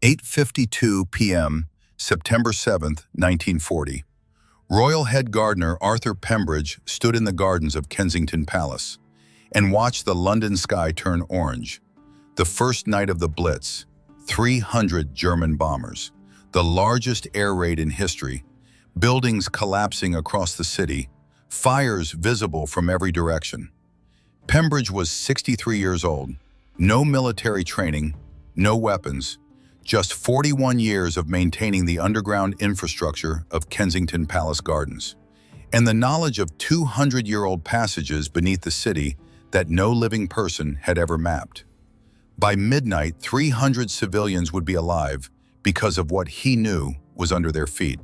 8:52 p.m., September 7, 1940. Royal Head Gardener Arthur Pembridge stood in the gardens of Kensington Palace and watched the London sky turn orange. The first night of the Blitz, 300 German bombers, the largest air raid in history, buildings collapsing across the city, fires visible from every direction. Pembridge was 63 years old, no military training, no weapons, just 41 years of maintaining the underground infrastructure of Kensington Palace Gardens, and the knowledge of 200-year-old passages beneath the city that no living person had ever mapped. By midnight, 300 civilians would be alive because of what he knew was under their feet.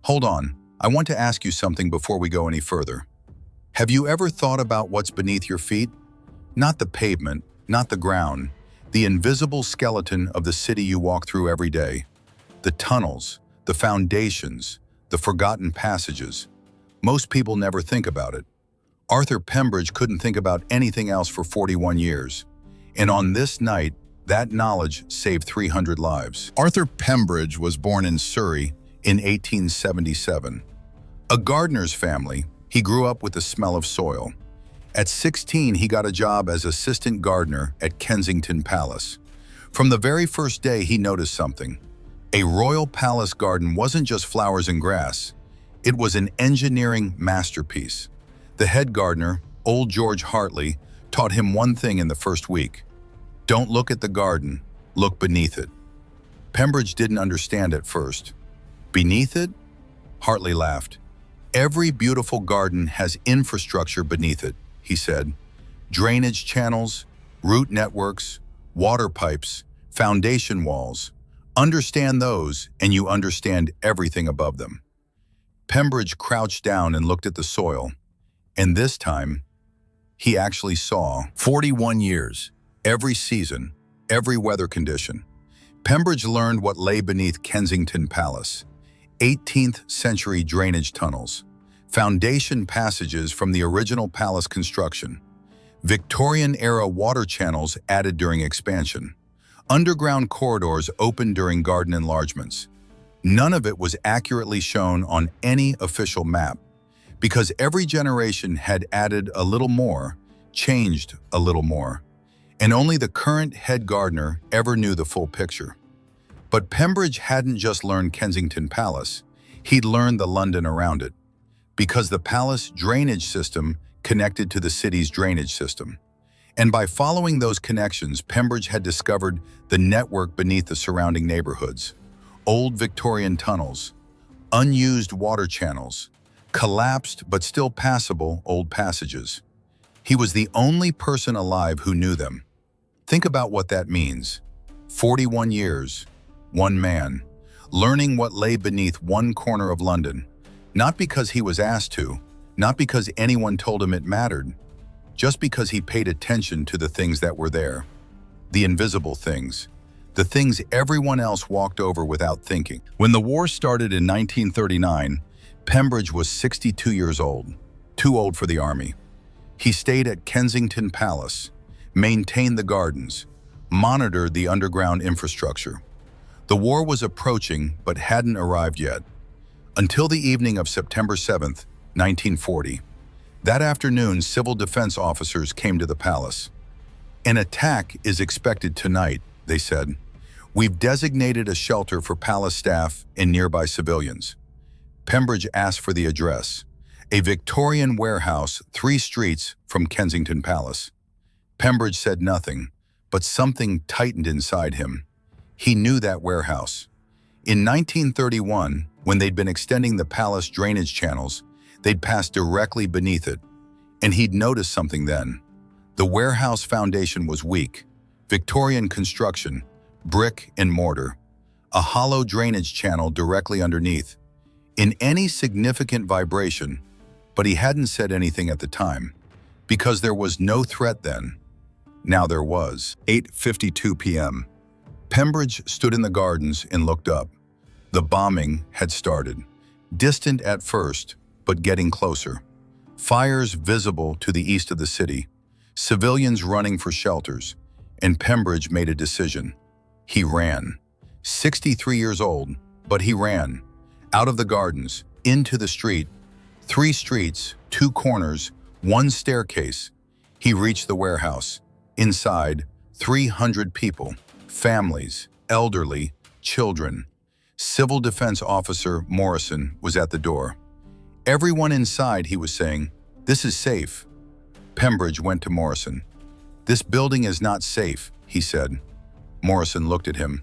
Hold on, I want to ask you something before we go any further. Have you ever thought about what's beneath your feet? Not the pavement, not the ground, the invisible skeleton of the city you walk through every day. The tunnels, the foundations, the forgotten passages. Most people never think about it. Arthur Pembridge couldn't think about anything else for 41 years. And on this night, that knowledge saved 300 lives. Arthur Pembridge was born in Surrey in 1877. A gardener's family, he grew up with the smell of soil. At 16, he got a job as assistant gardener at Kensington Palace. From the very first day, he noticed something. A royal palace garden wasn't just flowers and grass. It was an engineering masterpiece. The head gardener, old George Hartley, taught him one thing in the first week. Don't look at the garden, look beneath it. Pembridge didn't understand at first. Beneath it? Hartley laughed. Every beautiful garden has infrastructure beneath it, he said. Drainage channels, root networks, water pipes, foundation walls. Understand those, and you understand everything above them. Pembridge crouched down and looked at the soil, and this time, he actually saw 41 years, every season, every weather condition. Pembridge learned what lay beneath Kensington Palace. 18th century drainage tunnels, foundation passages from the original palace construction, Victorian-era water channels added during expansion, underground corridors opened during garden enlargements. None of it was accurately shown on any official map, because every generation had added a little more, changed a little more, and only the current head gardener ever knew the full picture. But Pembridge hadn't just learned Kensington Palace, he'd learned the London around it, because the palace drainage system connected to the city's drainage system. And by following those connections, Pembridge had discovered the network beneath the surrounding neighborhoods. Old Victorian tunnels, unused water channels, collapsed but still passable old passages. He was the only person alive who knew them. Think about what that means. 41 years, one man, learning what lay beneath one corner of London, not because he was asked to, not because anyone told him it mattered, just because he paid attention to the things that were there. The invisible things, the things everyone else walked over without thinking. When the war started in 1939, Pembridge was 62 years old, too old for the army. He stayed at Kensington Palace, maintained the gardens, monitored the underground infrastructure. The war was approaching but hadn't arrived yet. Until the evening of September 7th, 1940. That afternoon, civil defense officers came to the palace. An attack is expected tonight, they said. We've designated a shelter for palace staff and nearby civilians. Pembridge asked for the address. A Victorian warehouse 3 streets from Kensington Palace. Pembridge said nothing, but something tightened inside him. He knew that warehouse. In 1931, when they'd been extending the palace drainage channels, they'd passed directly beneath it. And he'd noticed something then. The warehouse foundation was weak. Victorian construction, brick and mortar. A hollow drainage channel directly underneath. In any significant vibration, but he hadn't said anything at the time, because there was no threat then. Now there was. 8:52 p.m. Pembridge stood in the gardens and looked up. The bombing had started. Distant at first, but getting closer. Fires visible to the east of the city. Civilians running for shelters. And Pembridge made a decision. He ran. 63 years old, but he ran. Out of the gardens, into the street. 3 streets, 2 corners, 1 staircase. He reached the warehouse. Inside, 300 people, families, elderly, children. Civil Defense Officer Morrison was at the door. Everyone inside, he was saying, "This is safe." Pembridge went to Morrison. "This building is not safe," he said. Morrison looked at him.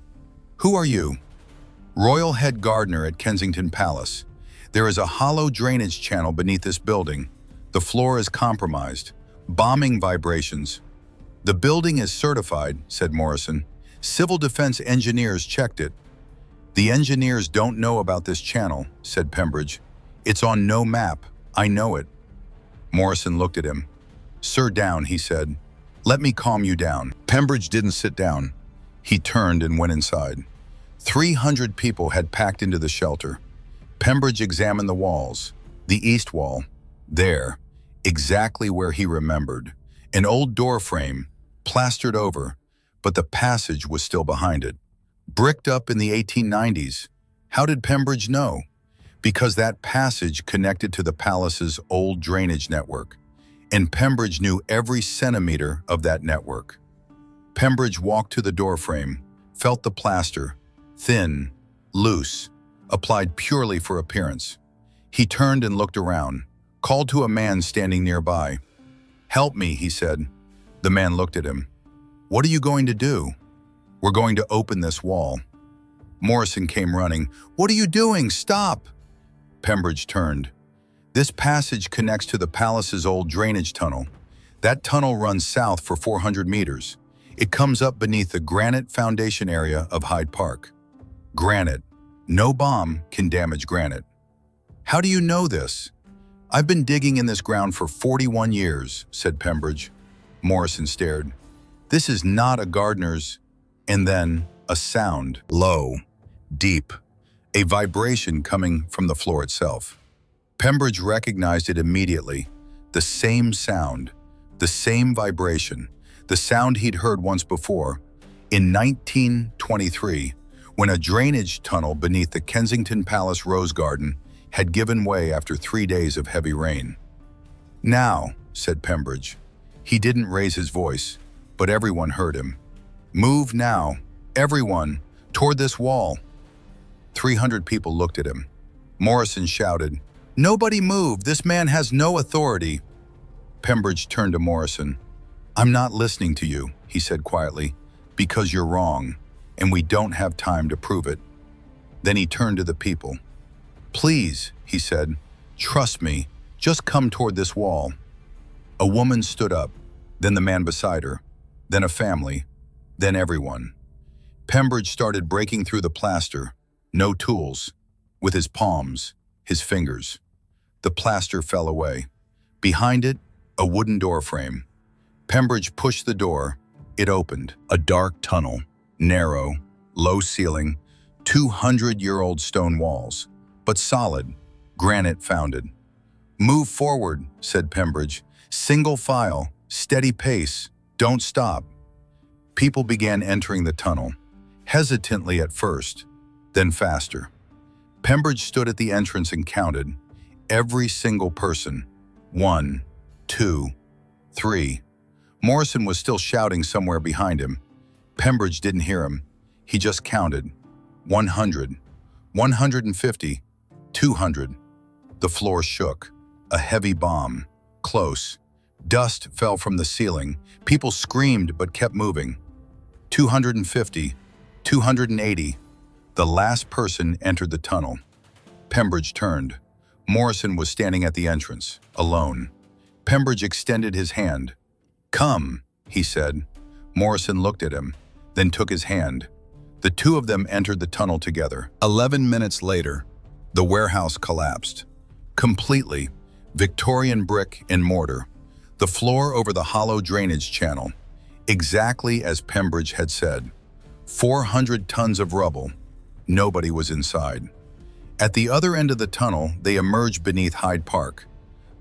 "Who are you?" "Royal Head Gardener at Kensington Palace. There is a hollow drainage channel beneath this building. The floor is compromised. Bombing vibrations." "The building is certified," said Morrison. "Civil defense engineers checked it." "The engineers don't know about this channel," said Pembridge. "It's on no map. I know it." Morrison looked at him. "Sir, down," he said. "Let me calm you down." Pembridge didn't sit down. He turned and went inside. 300 people had packed into the shelter. Pembridge examined the walls. The east wall. There, exactly where he remembered. An old door frame, plastered over, but the passage was still behind it. Bricked up in the 1890s. How did Pembridge know? Because that passage connected to the palace's old drainage network, and Pembridge knew every centimeter of that network. Pembridge walked to the doorframe, felt the plaster, thin, loose, applied purely for appearance. He turned and looked around, called to a man standing nearby. "Help me," he said. The man looked at him. "What are you going to do?" "We're going to open this wall." Morrison came running. "What are you doing? Stop!" Pembridge turned. "This passage connects to the palace's old drainage tunnel. That tunnel runs south for 400 meters. It comes up beneath the granite foundation area of Hyde Park. Granite. No bomb can damage granite." "How do you know this?" "I've been digging in this ground for 41 years, said Pembridge. Morrison stared. "This is not a gardener's." And then a sound, low, deep, a vibration coming from the floor itself. Pembridge recognized it immediately. The same sound, the same vibration, the sound he'd heard once before, in 1923, when a drainage tunnel beneath the Kensington Palace rose garden had given way after 3 days of heavy rain. "Now," said Pembridge. He didn't raise his voice, but everyone heard him. "Move now, everyone, toward this wall." 300 people looked at him. Morrison shouted, "Nobody move! This man has no authority!" Pembridge turned to Morrison. "I'm not listening to you," he said quietly, "because you're wrong, and we don't have time to prove it." Then he turned to the people. "Please," he said, "trust me, just come toward this wall." A woman stood up, then the man beside her, then a family, then everyone. Pembridge started breaking through the plaster, no tools, with his palms, his fingers. The plaster fell away. Behind it, a wooden door frame. Pembridge pushed the door. It opened. A dark tunnel, narrow, low ceiling, 200-year-old stone walls, but solid, granite-founded. "Move forward," said Pembridge. "Single file, steady pace, don't stop." People began entering the tunnel, hesitantly at first, then faster. Pembridge stood at the entrance and counted. Every single person. 1, 2, 3. Morrison was still shouting somewhere behind him. Pembridge didn't hear him. He just counted. 100, 150, 200. The floor shook. A heavy bomb. Close. Dust fell from the ceiling. People screamed but kept moving. 250, 280. The last person entered the tunnel. Pembridge turned. Morrison was standing at the entrance, alone. Pembridge extended his hand. "Come," he said. Morrison looked at him, then took his hand. The two of them entered the tunnel together. 11 minutes later, the warehouse collapsed. Completely, Victorian brick and mortar. The floor over the hollow drainage channel. Exactly as Pembridge had said. 400 tons of rubble. Nobody was inside. At the other end of the tunnel, they emerged beneath Hyde Park.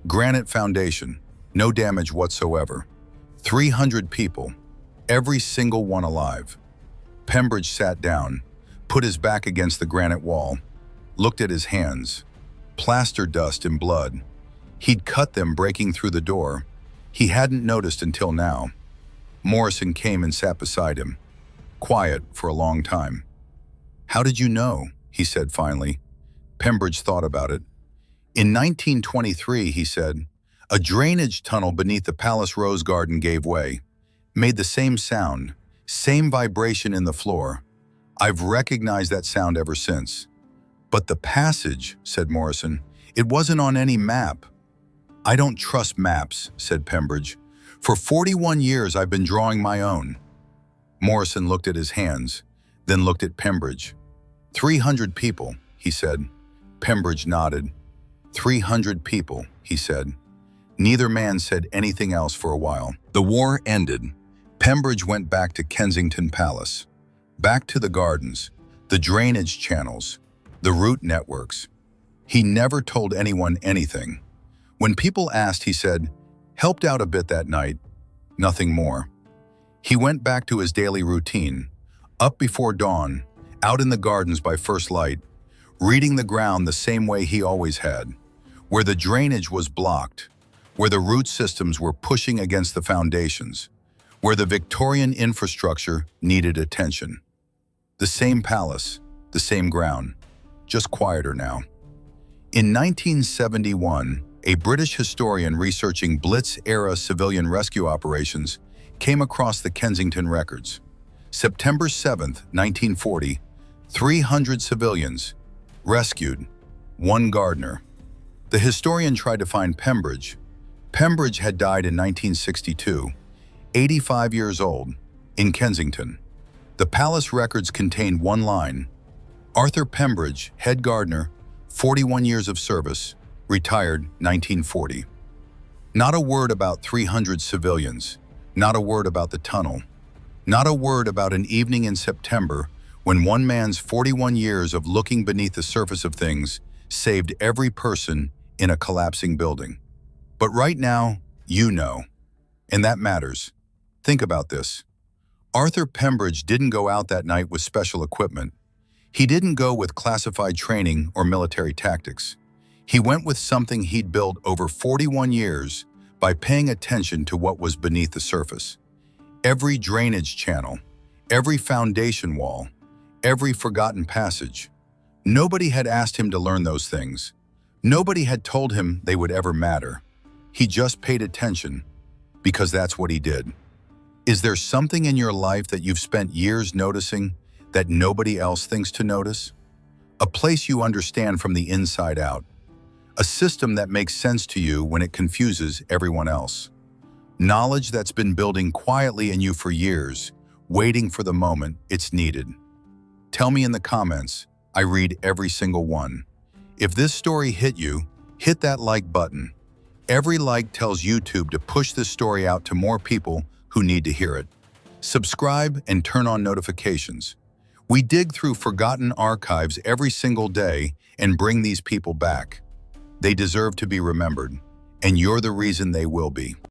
Granite foundation, no damage whatsoever. 300 people, every single one alive. Pembridge sat down, put his back against the granite wall, looked at his hands. Plaster dust and blood. He'd cut them breaking through the door. He hadn't noticed until now. Morrison came and sat beside him, quiet for a long time. "How did you know?" he said finally. Pembridge thought about it. "In 1923, he said, a drainage tunnel beneath the palace rose garden gave way, made the same sound, same vibration in the floor. I've recognized that sound ever since." "But the passage," said Morrison, "it wasn't on any map." "I don't trust maps," said Pembridge. "For 41 years I've been drawing my own." Morrison looked at his hands, then looked at Pembridge. 300 people, he said. Pembridge nodded. 300 people, he said. Neither man said anything else for a while. The war ended. Pembridge went back to Kensington Palace, back to the gardens, the drainage channels, the route networks. He never told anyone anything. When people asked, he said, "Helped out a bit that night," nothing more. He went back to his daily routine, up before dawn, out in the gardens by first light, reading the ground the same way he always had, where the drainage was blocked, where the root systems were pushing against the foundations, where the Victorian infrastructure needed attention. The same palace, the same ground, just quieter now. In 1971, a British historian researching Blitz-era civilian rescue operations came across the Kensington records. September 7, 1940, 300 civilians rescued, one gardener. The historian tried to find Pembridge. Pembridge had died in 1962, 85 years old, in Kensington. The palace records contained one line: Arthur Pembridge, head gardener, 41 years of service, retired 1940. Not a word about 300 civilians, not a word about the tunnel, not a word about an evening in September when one man's 41 years of looking beneath the surface of things saved every person in a collapsing building. But right now, you know, and that matters. Think about this. Arthur Pembridge didn't go out that night with special equipment. He didn't go with classified training or military tactics. He went with something he'd built over 41 years by paying attention to what was beneath the surface. Every drainage channel, every foundation wall, every forgotten passage. Nobody had asked him to learn those things. Nobody had told him they would ever matter. He just paid attention because that's what he did. Is there something in your life that you've spent years noticing that nobody else thinks to notice? A place you understand from the inside out. A system that makes sense to you when it confuses everyone else. Knowledge that's been building quietly in you for years, waiting for the moment it's needed. Tell me in the comments. I read every single one. If this story hit you, hit that like button. Every like tells YouTube to push this story out to more people who need to hear it. Subscribe and turn on notifications. We dig through forgotten archives every single day and bring these people back. They deserve to be remembered, and you're the reason they will be.